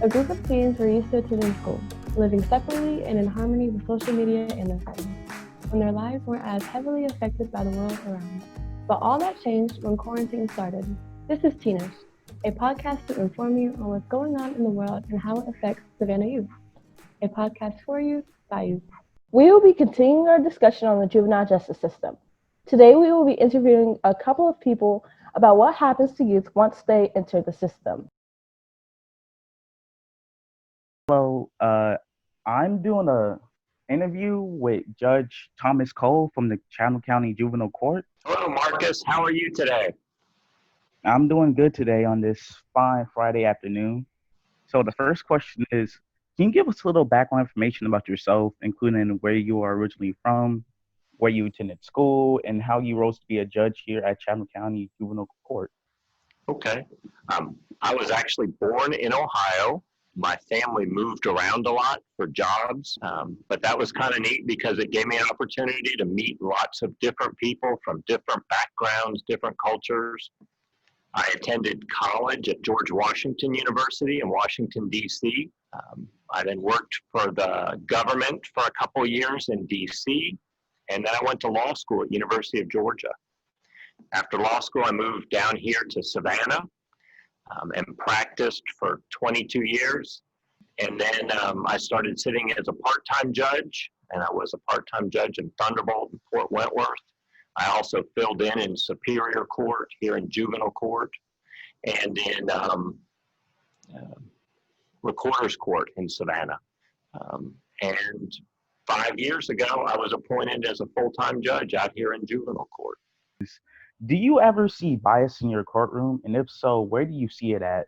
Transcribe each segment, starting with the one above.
A group of teens were used to attending school, living separately and in harmony with social media and their friends, when their lives weren't as heavily affected by the world around. But all that changed when quarantine started. This is Teenish, a podcast to inform you on what's going on in the world and how it affects Savannah youth. A podcast for you, by youth. We will be continuing our discussion on the juvenile justice system. Today we will be interviewing a couple of people about what happens to youth once they enter the system. Hello, I'm doing a interview with Judge Thomas Cole from the Chatham County Juvenile Court. Hello, Marcus. How are you today? I'm doing good today on this fine Friday afternoon. So the first question is, can you give us a little background information about yourself, including where you are originally from, where you attended school, and how you rose to be a judge here at Chatham County Juvenile Court? Okay. I was actually born in Ohio. My family moved around a lot for jobs, but that was kind of neat because it gave me an opportunity to meet lots of different people from different backgrounds, different cultures. I attended college at George Washington University in Washington, D.C. I then worked for the government for a couple of years in D.C., and then I went to law school at University of Georgia. After law school, I moved down here to Savannah and practiced for 22 years. And then I started sitting as a part-time judge, and I was a part-time judge in Thunderbolt and Fort Wentworth. I also filled in Superior Court here in Juvenile Court and in Recorder's Court in Savannah. And 5 years ago, I was appointed as a full-time judge out here in Juvenile Court. Do you ever see bias in your courtroom? And if so, where do you see it at?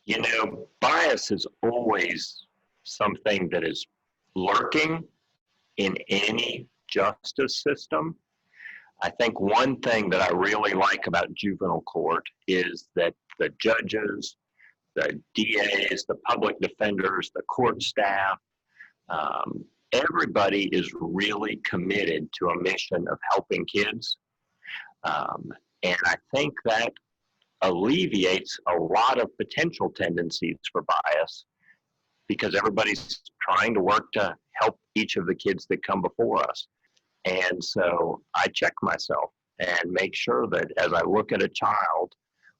You know, bias is always something that is lurking in any justice system. I think one thing that I really like about juvenile court is that the judges, the DAs, the public defenders, the court staff, everybody is really committed to a mission of helping kids. And I think that alleviates a lot of potential tendencies for bias because everybody's trying to work to help each of the kids that come before us. And so I check myself and make sure that as I look at a child,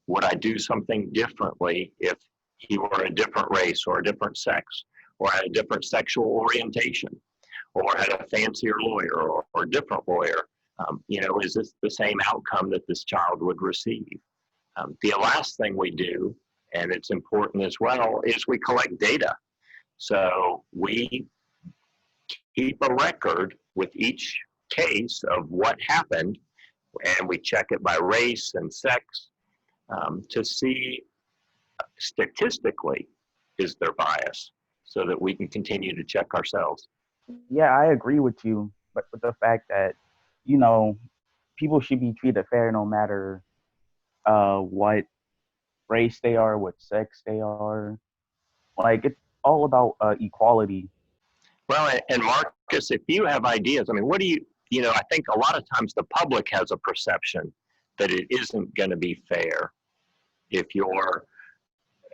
would I do something differently if he were a different race or a different sex or had a different sexual orientation or had a fancier lawyer or a different lawyer? Is this the same outcome that this child would receive? The last thing we do, and it's important as well, is we collect data. So we keep a record with each case of what happened, and we check it by race and sex to see statistically is there bias so that we can continue to check ourselves. Yeah, I agree with you, but with the fact that, people should be treated fair no matter what race they are, what sex they are. Like, it's all about equality. Well, and Marcus, if you have ideas, what do I think a lot of times the public has a perception that it isn't going to be fair if you're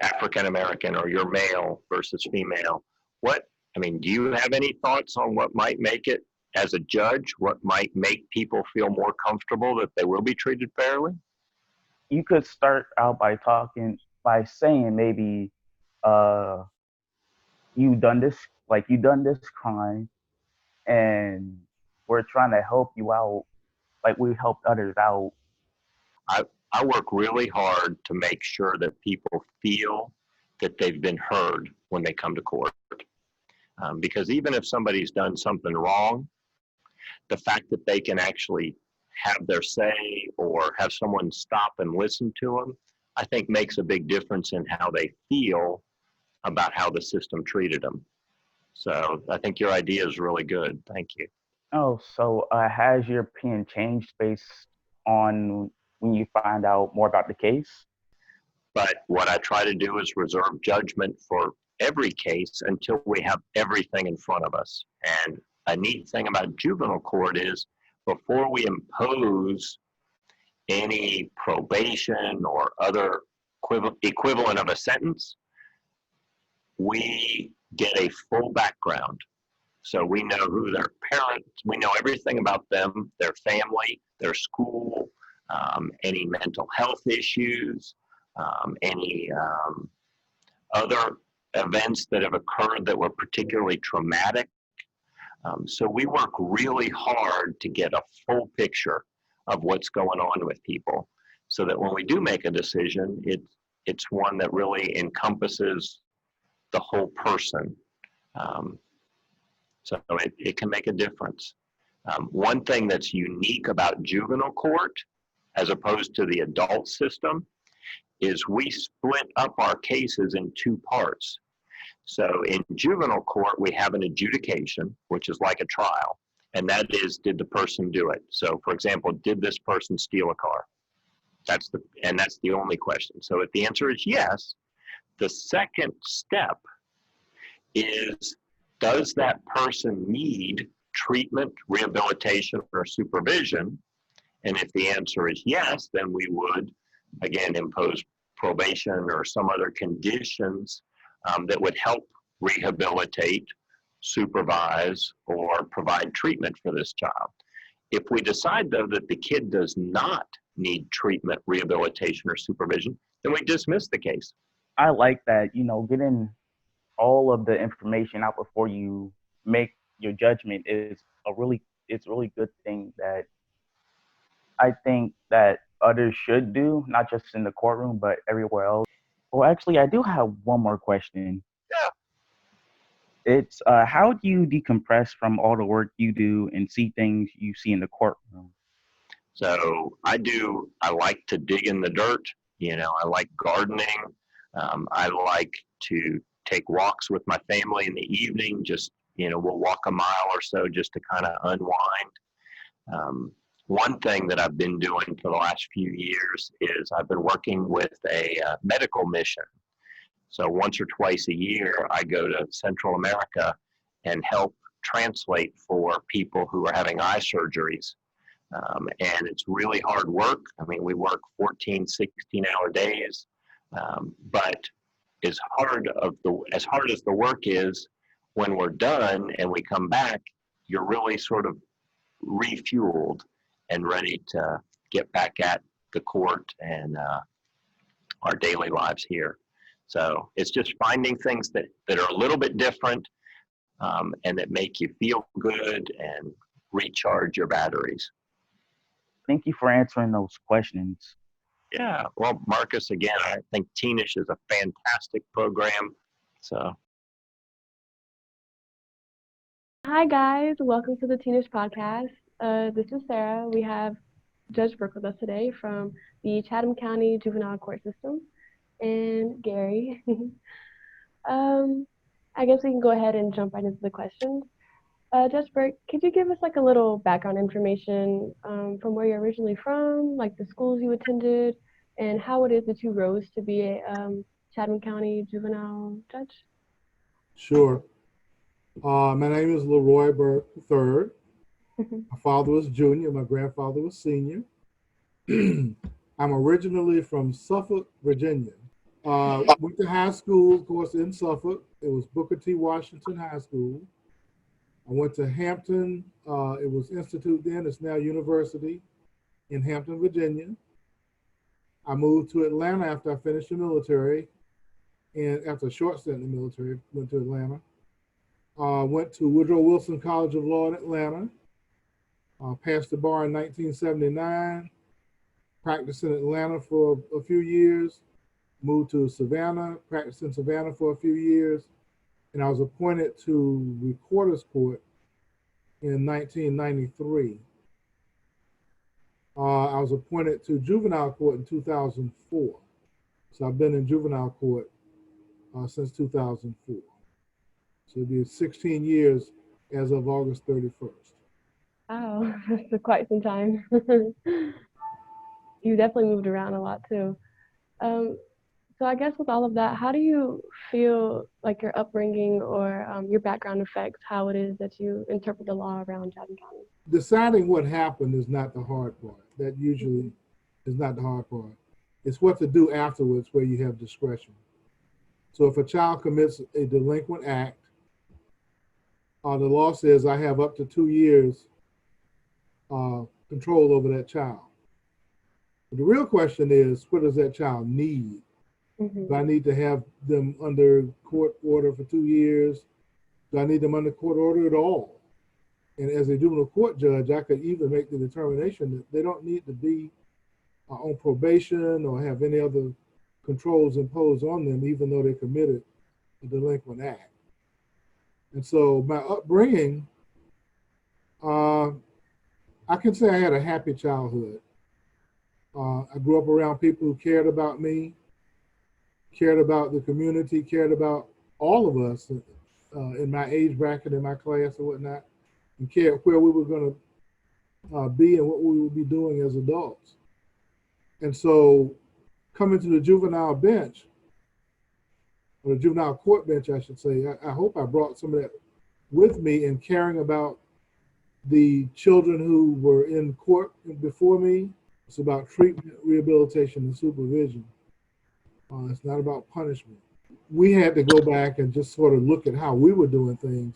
African American or you're male versus female. Do you have any thoughts on what might make it, as a judge, what might make people feel more comfortable that they will be treated fairly? You could start out by saying maybe you done this crime and we're trying to help you out like we helped others out. I work really hard to make sure that people feel that they've been heard when they come to court. Because even if somebody's done something wrong, the fact that they can actually have their say or have someone stop and listen to them, I think makes a big difference in how they feel about how the system treated them. So I think your idea is really good. Thank you. Oh, so has your opinion changed based on when you find out more about the case? But what I try to do is reserve judgment for every case until we have everything in front of us. And a neat thing about juvenile court is before we impose any probation or other equivalent of a sentence, we get a full background. So we know who their parents, we know everything about them, their family, their school, any mental health issues, any other events that have occurred that were particularly traumatic. So we work really hard to get a full picture of what's going on with people so that when we do make a decision, it's one that really encompasses the whole person. So it can make a difference. One thing that's unique about juvenile court as opposed to the adult system is we split up our cases in two parts. So in juvenile court, we have an adjudication, which is like a trial, and that is, did the person do it? So for example, did this person steal a car? That's the only question. So if the answer is yes, the second step is, does that person need treatment, rehabilitation, or supervision? And if the answer is yes, then we would, again, impose probation or some other conditions that would help rehabilitate, supervise, or provide treatment for this child. If we decide, though, that the kid does not need treatment, rehabilitation, or supervision, then we dismiss the case. I like that, getting all of the information out before you make your judgment is it's a really good thing that I think that others should do, not just in the courtroom, but everywhere else. Well, actually, I do have one more question. Yeah. It's how do you decompress from all the work you do and see things you see in the courtroom? So I like to dig in the dirt. I like gardening. I like to take walks with my family in the evening. Just, we'll walk a mile or so just to kind of unwind. One thing that I've been doing for the last few years is I've been working with a medical mission. So once or twice a year, I go to Central America and help translate for people who are having eye surgeries. And it's really hard work. I mean, we work 14, 16-hour days, but as hard as the work is, when we're done and we come back, you're really sort of refueled and ready to get back at the court and our daily lives here. So it's just finding things that are a little bit different and that make you feel good and recharge your batteries. Thank you for answering those questions. Yeah, well, Marcus, again, I think Teenish is a fantastic program. So, Hi guys, welcome to the Teenish podcast. This is Sarah. We have Judge Burke with us today from the Chatham County Juvenile Court System, and Gary. I guess we can go ahead and jump right into the questions. Judge Burke, could you give us like a little background information from where you're originally from, like the schools you attended, and how it is that you rose to be a Chatham County juvenile judge? Sure. My name is LeRoy Burke III. My father was junior, my grandfather was senior. I'm originally from Suffolk, Virginia. Went to high school, of course, in Suffolk. It was Booker T. Washington High School. I went to Hampton. It was Institute then. It's now University in Hampton, Virginia. I moved to Atlanta after I finished the military. And after a short stint in the military, went to Atlanta. Went to Woodrow Wilson College of Law in Atlanta. Passed the bar in 1979. Practiced in Atlanta for a few years. Moved to Savannah, practiced in Savannah for a few years. And I was appointed to Recorder's Court in 1993. I was appointed to Juvenile Court in 2004. So I've been in Juvenile Court since 2004. So it'll be 16 years as of August 31st. Wow, that's quite some time. You definitely moved around a lot too. So I guess with all of that, how do you feel like your upbringing or your background affects how it is that you interpret the law around Chatham County? Deciding what happened is not the hard part. That usually is not the hard part. It's what to do afterwards where you have discretion. So if a child commits a delinquent act, the law says I have up to 2 years control over that child. But the real question is, what does that child need? Do I need to have them under court order for 2 years? Do I need them under court order at all? And as a juvenile court judge, I could even make the determination that they don't need to be on probation or have any other controls imposed on them, even though they committed a delinquent act. And so my upbringing, I can say I had a happy childhood. I grew up around people who cared about me, cared about the community, cared about all of us in my age bracket, in my class or whatnot, and cared where we were going to be and what we would be doing as adults. And so coming to the juvenile bench, or the juvenile court bench, I should say, I hope I brought some of that with me in caring about the children who were in court before me. It's about treatment, rehabilitation, and supervision. It's not about punishment. We had to go back and just sort of look at how we were doing things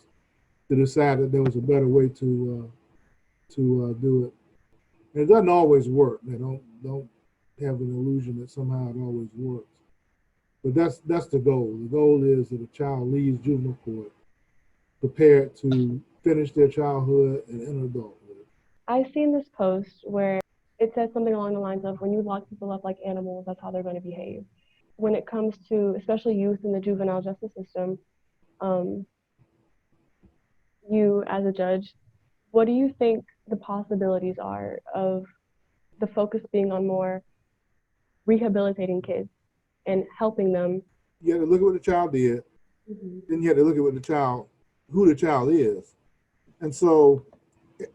to decide that there was a better way to do it. And it doesn't always work. They don't have an illusion that somehow it always works. But that's the goal. The goal is that a child leaves juvenile court prepared to finish their childhood and enter adulthood. I've seen this post where it says something along the lines of, when you lock people up like animals, that's how they're going to behave. When it comes to especially youth in the juvenile justice system, you as a judge, what do you think the possibilities are of the focus being on more rehabilitating kids and helping them? You have to look at what the child did, then you have to look at what who the child is. And so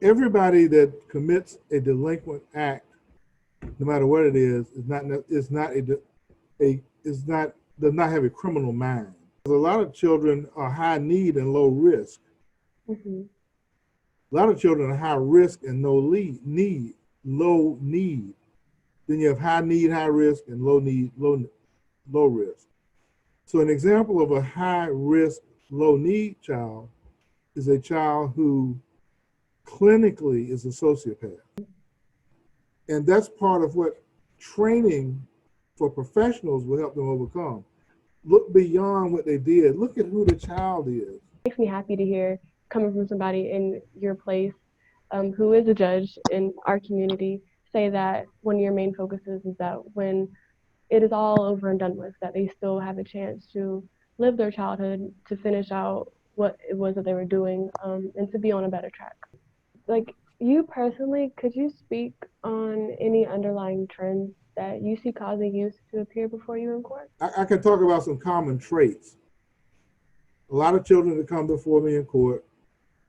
everybody that commits a delinquent act, no matter what it is does not have a criminal mind. A lot of children are high need and low risk. A lot of children are high risk and low need. Then you have high need, high risk, and low need, low risk. So an example of a high risk, low need child is a child who clinically is a sociopath. And that's part of what training for professionals will help them overcome. Look beyond what they did. Look at who the child is. It makes me happy to hear, coming from somebody in your place who is a judge in our community, say that one of your main focuses is that when it is all over and done with, that they still have a chance to live their childhood, to finish out what it was that they were doing, and to be on a better track. Like, you personally, could you speak on any underlying trends that you see causing youth to appear before you in court? I can talk about some common traits. A lot of children that come before me in court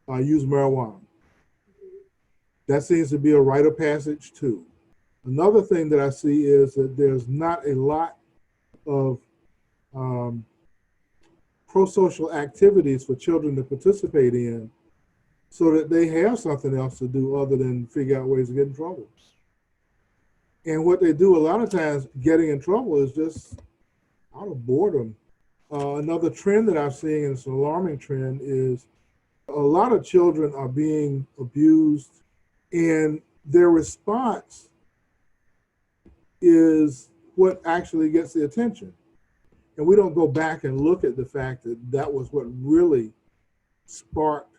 use marijuana. That seems to be a rite of passage too. Another thing that I see is that there's not a lot of pro-social activities for children to participate in, so that they have something else to do other than figure out ways to get in trouble. And what they do a lot of times getting in trouble is just out of boredom. Another trend that I'm seeing, and it's an alarming trend, is a lot of children are being abused, and their response is what actually gets the attention. And we don't go back and look at the fact that that was what really sparked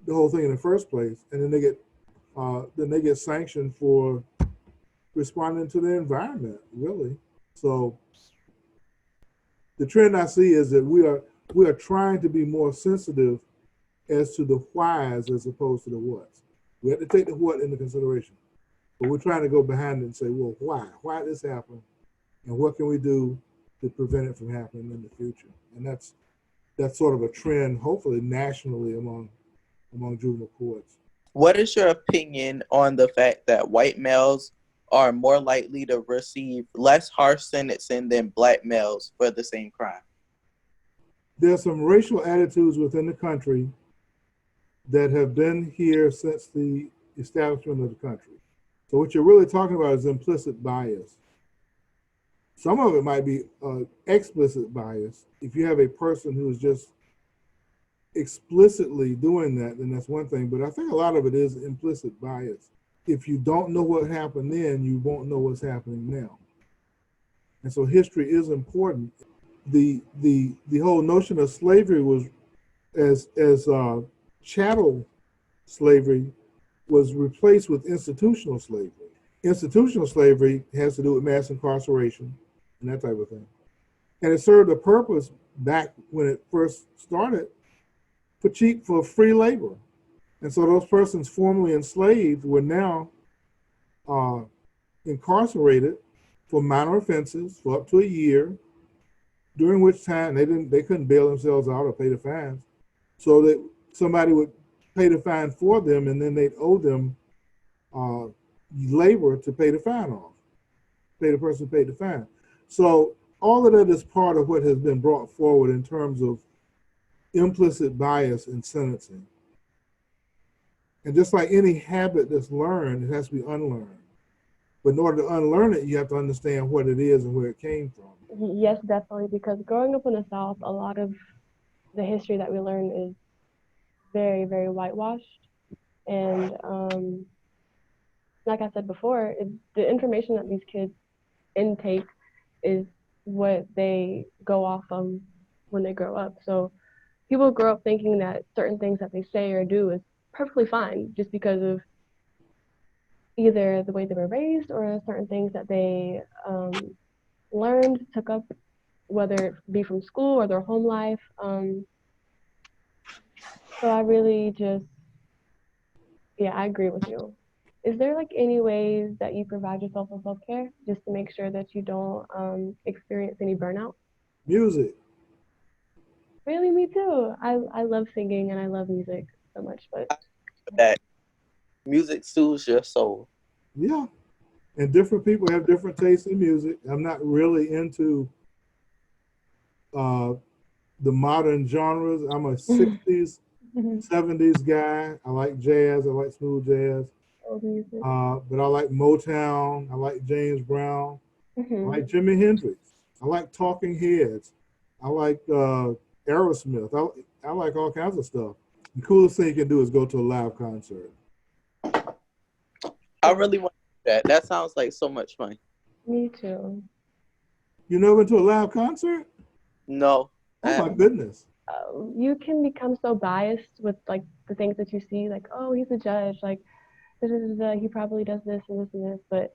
the whole thing in the first place. And then they get sanctioned for responding to the environment, really. So the trend I see is that we are trying to be more sensitive as to the whys as opposed to the whats. We have to take the what into consideration, but we're trying to go behind it and say, well, why? Why did this happen? And what can we do to prevent it from happening in the future? And that's sort of a trend, hopefully nationally among juvenile courts. What is your opinion on the fact that white males are more likely to receive less harsh sentencing than black males for the same crime? There's some racial attitudes within the country that have been here since the establishment of the country. So what you're really talking about is implicit bias. Some of it might be explicit bias. If you have a person who's just explicitly doing that, then that's one thing. But I think a lot of it is implicit bias. If you don't know what happened then, you won't know what's happening now. And so history is important. The whole notion of slavery was as chattel slavery was replaced with institutional slavery. Institutional slavery has to do with mass incarceration and that type of thing. And it served a purpose back when it first started for free labor. And so those persons formerly enslaved were now incarcerated for minor offenses for up to a year, during which time they couldn't bail themselves out or pay the fines. So that somebody would pay the fine for them, and then they'd owe them labor to pay the fine off, pay the person who paid the fine. So all of that is part of what has been brought forward in terms of implicit bias in sentencing. And just like any habit that's learned, it has to be unlearned. But in order to unlearn it, you have to understand what it is and where it came from. Yes, definitely, because growing up in the South, a lot of the history that we learn is very, very whitewashed. And like I said before, the information that these kids intake is what they go off when they grow up. So people grow up thinking that certain things that they say or do is perfectly fine just because of either the way they were raised or certain things that they learned, took up, whether it be from school or their home life. So I really I agree with you. Is there like any ways that you provide yourself with self-care just to make sure that you don't experience any burnout? Music. Really, me too. I love singing and I love music so much, but That music soothes your soul. Yeah. And different people have different tastes in music. I'm not really into the modern genres. I'm a 60s, 70s guy. I like jazz. I like smooth jazz. old music. But I like Motown. I like James Brown. I like Mhm. Jimi Hendrix. I like Talking Heads. I like Aerosmith. I like all kinds of stuff. The coolest thing you can do is go to a live concert. I really want to do that. That sounds like so much fun. Me too. You never been to a live concert? No. Oh my goodness. You can become so biased with like the things that you see, like, oh, he's a judge, like he probably does this and this and this, but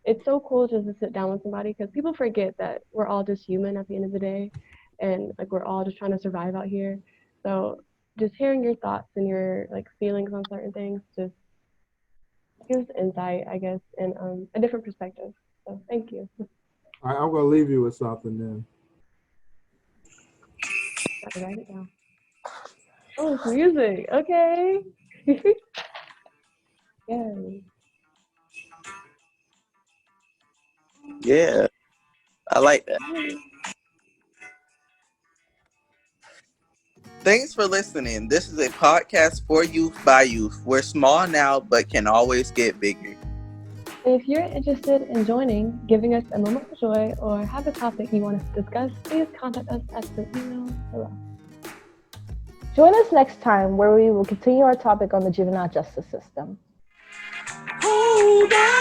it's so cool just to sit down with somebody because people forget that we're all just human at the end of the day, and like we're all just trying to survive out here. So just hearing your thoughts and your like feelings on certain things just gives insight, I guess, and a different perspective. So thank you. All right, I'm going to leave you with something then. Gotta write it down. Oh, it's music. Okay. Yeah. Yeah, I like that. Thanks for listening. This is a podcast for youth by youth. We're small now, but can always get bigger. If you're interested in joining, giving us a moment of joy, or have a topic you want us to discuss, please contact us at the email below. Join us next time where we will continue our topic on the juvenile justice system. Hold on.